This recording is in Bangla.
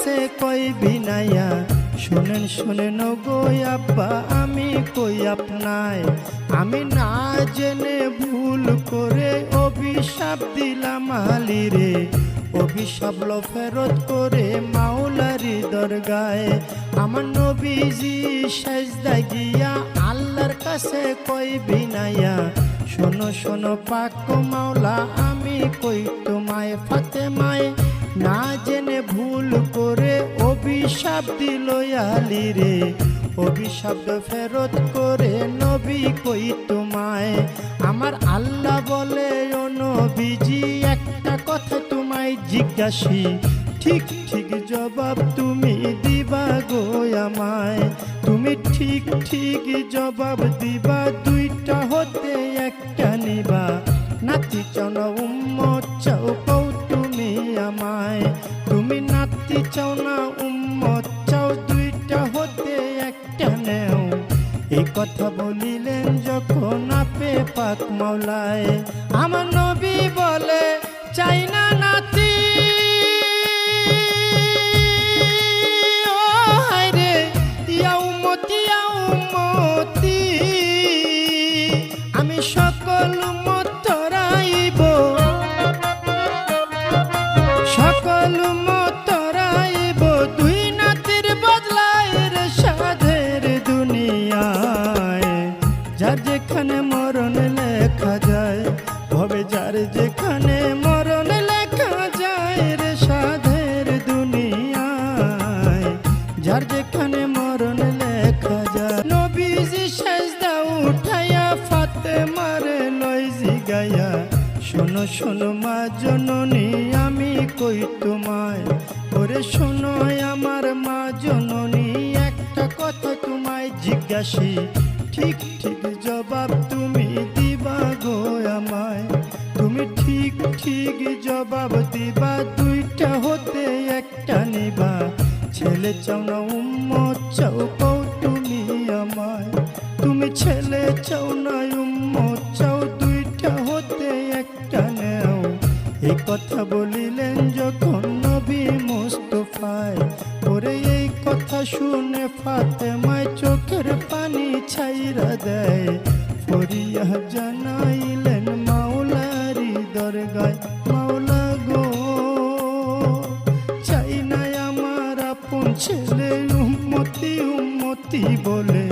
কাছে কই বিনাইয়া শুনেন শুনেন গো আব্বা আমি কই আপনায় আমি না জেনে ভুল করে অভিশাপ দিলাম আলীরে অভিশাপ ফেরত করে মাওলারি দরগায় আমার নবীজি সেজদায় গিয়া আল্লাহর কাছে কই বিনাইয়া শোনো শোনো পাক মাওলা আমি কই তোমায় ফাতেমায় না জেনে ভুল করে অভিশাপ দিল আলীরে অভিশাপ ফেরত করে নবী কই তোমায় আমার আল্লাহ বলে ও নবীজি একটা কথা তোমায় জিজ্ঞাসি ঠিক ঠিক জবাব তুমি দিবা গো আমায় তুমি ঠিক ঠিক জবাব দিবা দুইটা হতে একটা নিবা নাতি চাও না উম্মত চাও কও তুমি আমায় তুমি নাতি চাও না উম্মত চাও দুইটা হতে একটা নেও এই কথা বলিলেন যখন আপে পাক মাওলায় আমার নবী বলে চাই না নাতি ও হায়রে ইয়া উম্মতি আমি সকল উম্মত তরাইব সকল উম্মত তরাইব দুই নাতির বদলায় রে সাধের দুনিয়ায় যার যেখানে মরণ লেখা যায় ভবে যার যেখানে মরণ লেখা যায় রে সাধের দুনিয়ায় যার যেখানে মরণ লেখা যায় নবীজি সেজদা উঠাইয়া ফাতেমার লই জিগাইয়া শোনো শোনো মা জননী আমি কই তোমায় ওরে শোনো আমার মা জননী একটা কথা তোমায় জিজ্ঞাসি ঠিক ঠিক জবাব তুমি দিবা গো আমায় তুমি ঠিক ঠিক জবাব দিবা দুইটা হতে একটা নিবা ছেলে চাও না উম্মত চাও কও তুমি আমায় তুমি ছেলে চাও না উম্মত চাও দুইটা হতে একটা নেও এই কথা বলিলেন যখন নবী মুস্তাফায় ওরে এই কথা শুনে ফাতেমায় চোখের পানি ছাইরা দেয় ফরিয়া জানাইলেন মাওলারি দরগায় মাওলা গো চাই না আমার আপন ছেলে উম্মতি উম্মতি বলে